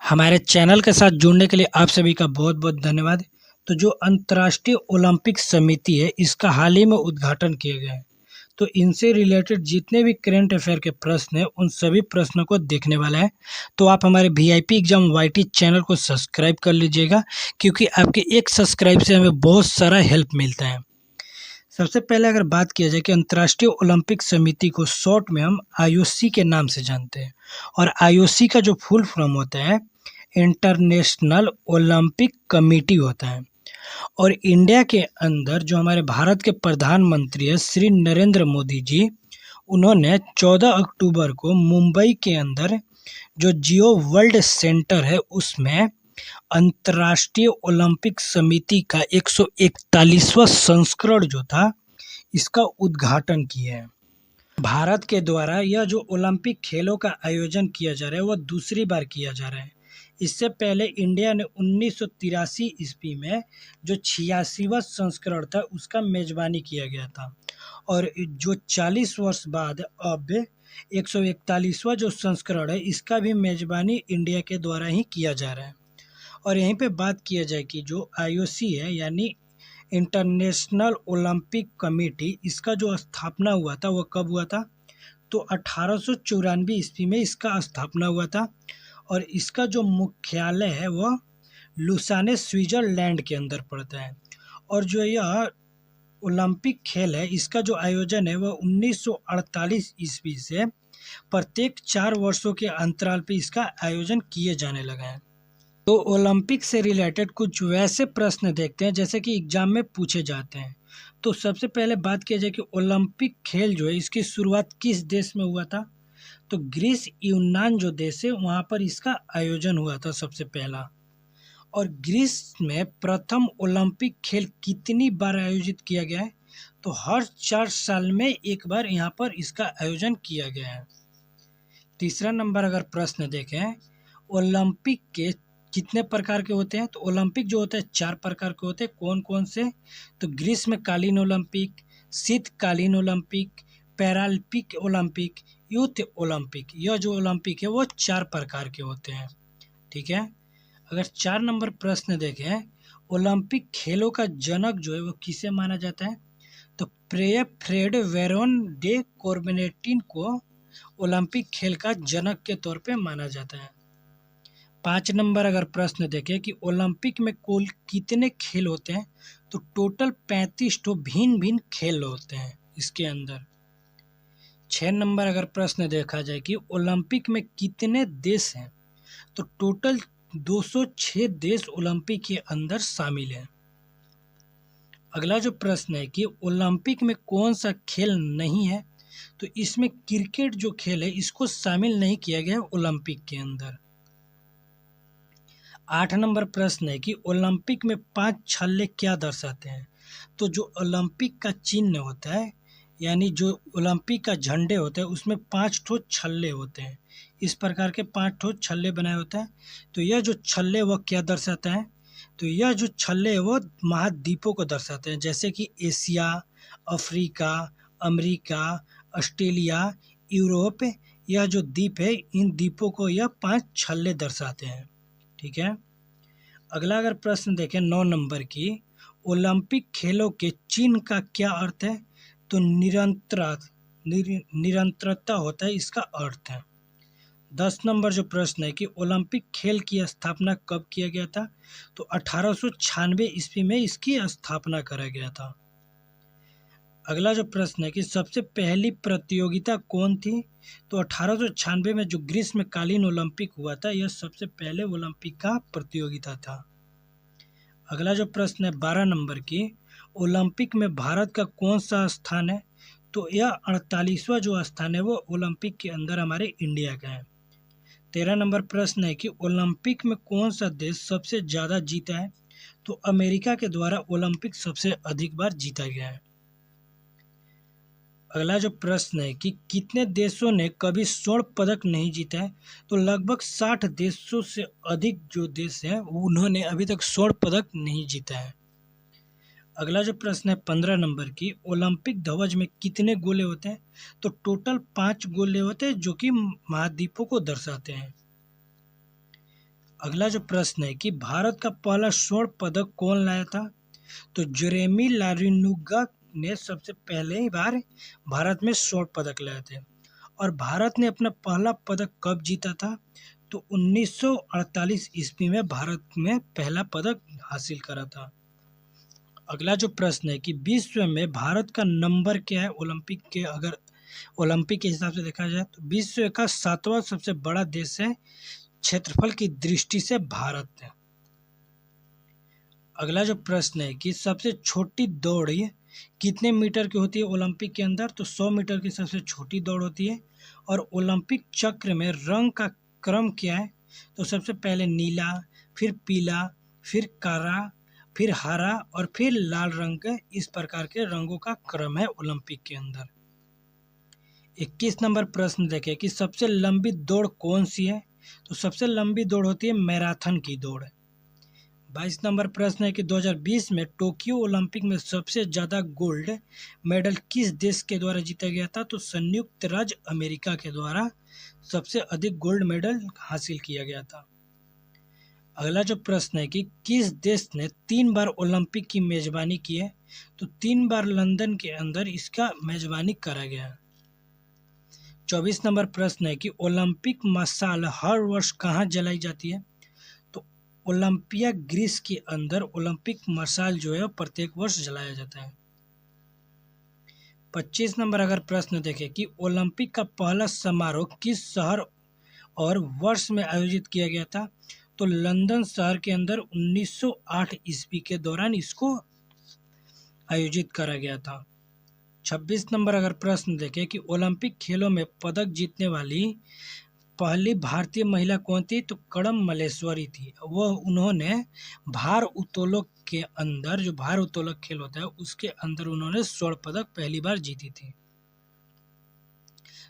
हमारे चैनल के साथ जुड़ने के लिए आप सभी का बहुत बहुत धन्यवाद। तो जो अंतर्राष्ट्रीय ओलंपिक समिति है, इसका हाल ही में उद्घाटन किया गया है। तो इनसे रिलेटेड जितने भी करंट अफेयर के प्रश्न हैं, उन सभी प्रश्नों को देखने वाला है। तो आप हमारे वीआईपी एग्जाम वाईटी चैनल को सब्सक्राइब कर लीजिएगा, क्योंकि आपके एक सब्सक्राइब से हमें बहुत सारा हेल्प मिलता है। सबसे पहले अगर बात किया जाए कि अंतर्राष्ट्रीय ओलंपिक समिति को शॉर्ट में हम आईओसी के नाम से जानते हैं, और आईओसी का जो फुल फॉर्म होता है इंटरनेशनल ओलंपिक कमेटी होता है। और इंडिया के अंदर जो हमारे भारत के प्रधानमंत्री है श्री नरेंद्र मोदी जी, उन्होंने 14 अक्टूबर को मुंबई के अंदर जो जियो वर्ल्ड सेंटर है उसमें अंतर्राष्ट्रीय ओलंपिक समिति का 141वां संस्करण जो था, इसका उद्घाटन किया है। भारत के द्वारा यह जो ओलंपिक खेलों का आयोजन किया जा रहा है, वह दूसरी बार किया जा रहा है। इससे पहले इंडिया ने 1983 ईस्वी में जो 86वां संस्करण था, उसका मेजबानी किया गया था। और जो 40 वर्ष बाद अब 141वां जो संस्करण है, इसका भी मेजबानी इंडिया के द्वारा ही किया जा रहा है। और यहीं पे बात किया जाए कि जो आईओसी है, यानी इंटरनेशनल ओलंपिक कमेटी, इसका जो स्थापना हुआ था वह कब हुआ था? तो 1894 ईस्वी में इसका स्थापना हुआ था। और इसका जो मुख्यालय है वह लुसाने स्विट्जरलैंड के अंदर पड़ता है। और जो यह ओलंपिक खेल है, इसका जो आयोजन है वह 1948 ईस्वी से प्रत्येक 4 वर्षों के अंतराल पर इसका आयोजन किए जाने लगा है। तो ओलंपिक से रिलेटेड कुछ वैसे प्रश्न देखते हैं जैसे कि एग्जाम में पूछे जाते हैं। तो सबसे पहले बात किया जाए कि ओलंपिक खेल जो है, इसकी शुरुआत किस देश में हुआ था? तो ग्रीस यूनान जो देश है, वहाँ पर इसका आयोजन हुआ था सबसे पहला। और ग्रीस में प्रथम ओलंपिक खेल कितनी बार आयोजित किया गया है? तो हर 4 साल में एक बार यहाँ पर इसका आयोजन किया गया है। तीसरा नंबर अगर प्रश्न देखें, ओलंपिक के कितने प्रकार के होते हैं? तो ओलंपिक जो होता है 4 प्रकार के होते हैं। कौन कौन से? तो ग्रीष्मकालीन ओलंपिक, शीतकालीन Olympic, Paralympic Olympic, youth Olympic. यह जो ओलंपिक है वो 4 प्रकार के होते हैं। ठीक है। अगर 4 नंबर प्रश्न देखें, ओलंपिक खेलों का जनक जो है वो किसे माना जाता है? तो फ्रेड वेरोन डे कॉर्बेनेटिन को ओलंपिक खेल का जनक के तौर पे माना जाता है। 5 नंबर अगर प्रश्न देखें कि ओलंपिक में कुल कितने खेल होते हैं? तो टोटल 35 तो भिन्न भिन्न खेल होते हैं इसके अंदर। 6 नंबर अगर प्रश्न देखा जाए कि ओलंपिक में कितने देश हैं? तो टोटल 206 देश ओलंपिक के अंदर शामिल हैं। अगला जो प्रश्न है कि ओलंपिक में कौन सा खेल नहीं है? तो इसमें क्रिकेट जो खेल है, इसको शामिल नहीं किया गया ओलंपिक के अंदर। 8 नंबर प्रश्न है कि ओलंपिक में 5 छल्ले क्या दर्शाते हैं? तो जो ओलंपिक का चिन्ह होता है, यानी जो ओलंपिक का झंडे होते हैं, उसमें 5 ठो छल्ले होते हैं। इस प्रकार के 5 ठो छल्ले बनाए होते हैं। तो यह जो छल्ले वह क्या दर्शाता है? तो यह जो छल्ले है वो महाद्वीपों को दर्शाते हैं, जैसे कि Asia, Africa, America, Australia, Europe. यह जो द्वीप है, इन द्वीपों को यह 5 छल्ले दर्शाते हैं। ठीक है। अगला अगर प्रश्न देखें 9 नंबर की, ओलंपिक खेलों के चिन्ह का क्या अर्थ है? तो निरंतरता होता है इसका अर्थ है। 10 नंबर जो प्रश्न है कि ओलंपिक खेल की स्थापना कब किया गया था? तो 1896 ईस्वी में इसकी स्थापना करा गया था। अगला जो प्रश्न है कि सबसे पहली प्रतियोगिता कौन थी? तो 1896 में जो ग्रीष्मकालीन ओलंपिक हुआ था, यह सबसे पहले ओलंपिक का प्रतियोगिता था। अगला जो प्रश्न है 12 नंबर की, ओलंपिक में भारत का कौन सा स्थान है? तो यह 48वां जो स्थान है वो ओलंपिक के अंदर हमारे इंडिया का है। 13 नंबर प्रश्न है कि ओलंपिक में कौन सा देश सबसे ज़्यादा जीता है? तो अमेरिका के द्वारा ओलंपिक सबसे अधिक बार जीता गया है। अगला जो प्रश्न है कि कितने देशों ने कभी स्वर्ण पदक नहीं जीता है? तो लगभग 60 देशों से अधिक जो देश हैं, उन्होंने अभी तक स्वर्ण पदक नहीं जीता है। अगला जो प्रश्न है 15 नंबर की, ओलंपिक ध्वज में कितने गोले होते हैं? तो टोटल 5 गोले होते हैं, जो कि महाद्वीपों को दर्शाते हैं। अगला जो प्रश्न है कि भारत का पहला स्वर्ण पदक कौन लाया था? तो जेरेमी लारिनुगा ने सबसे पहले ही बार भारत में स्वर्ण पदक लाए थे। और भारत ने अपना पहला पदक कब जीता था? तो 1948 ईस्वी में भारत में पहला पदक हासिल करा था। अगला जो प्रश्न है कि विश्व में भारत का नंबर क्या है ओलंपिक के, अगर ओलंपिक के हिसाब से देखा जाए तो विश्व का 7वां सबसे बड़ा देश है, क्षेत्रफल की दृष्टि से भारत है। अगला जो प्रश्न है कि सबसे छोटी दौड़ कितने मीटर की होती है ओलंपिक के अंदर? तो 100 मीटर की सबसे छोटी दौड़ होती है। और ओलंपिक चक्र में रंग का क्रम क्या है? तो सबसे पहले नीला, फिर पीला, फिर काला, फिर हरा और फिर लाल रंग के, इस प्रकार के रंगों का क्रम है ओलंपिक के अंदर। 21 नंबर प्रश्न देखें कि सबसे लंबी दौड़ कौन सी है? तो सबसे लंबी दौड़ होती है मैराथन की दौड़। 22 नंबर प्रश्न है कि 2020 में टोक्यो ओलंपिक में सबसे ज़्यादा गोल्ड मेडल किस देश के द्वारा जीता गया था? तो संयुक्त राज्य अमेरिका के द्वारा सबसे अधिक गोल्ड मेडल हासिल किया गया था। अगला जो प्रश्न है कि किस देश ने 3 बार ओलंपिक की मेजबानी की है? तो 3 बार लंदन के अंदर इसका मेजबानी करा गया है। 24 नंबर प्रश्न है कि ओलंपिक मशाल हर वर्ष कहाँ जलाई जाती है? तो ओलंपिया ग्रीस के अंदर ओलंपिक मशाल जो है प्रत्येक वर्ष जलाया जाता है। 25 नंबर अगर प्रश्न देखें कि ओलंपिक का पहला समारोह किस शहर और वर्ष में आयोजित किया गया था? तो लंदन शहर के अंदर 1908 ईस्वी के दौरान इसको आयोजित करा गया था। 26 नंबर अगर प्रश्न देखें कि ओलंपिक खेलों में पदक जीतने वाली पहली भारतीय महिला कौन थी? तो कड़म मल्लेश्वरी थी। वह उन्होंने भार उत्तोलक के अंदर, जो भार उत्तोलक खेल होता है उसके अंदर उन्होंने स्वर्ण पदक पहली बार जीती थी।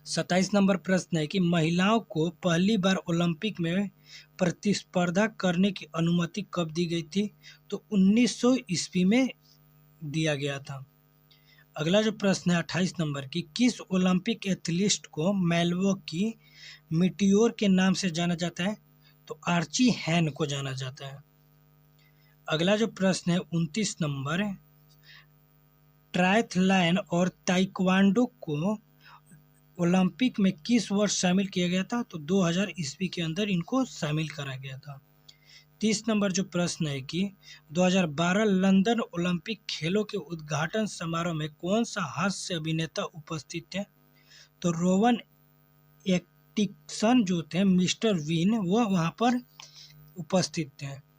27 नंबर प्रश्न है कि महिलाओं को पहली बार ओलंपिक में प्रतिस्पर्धा करने की अनुमति कब दी गई थी? तो 1900 ईस्वी में दिया गया था। अगला जो प्रश्न है 28 नंबर की किस ओलंपिक एथलीट को मेलबो की मीटियोर के नाम से जाना जाता है? तो आर्ची हैन को जाना जाता है। अगला जो प्रश्न है 29 नंबर, ट्रायथलॉन और ताइक्वांडो को ओलंपिक में किस वर्ष शामिल किया गया था? तो 2000 ईस्वी के अंदर इनको शामिल करा गया था। 30 नंबर जो प्रश्न है कि 2012 लंदन ओलंपिक खेलों के उद्घाटन समारोह में कौन सा हास्य अभिनेता उपस्थित थे? तो रोवन एटकिंसन जो थे मिस्टर बीन, वो वहाँ पर उपस्थित थे।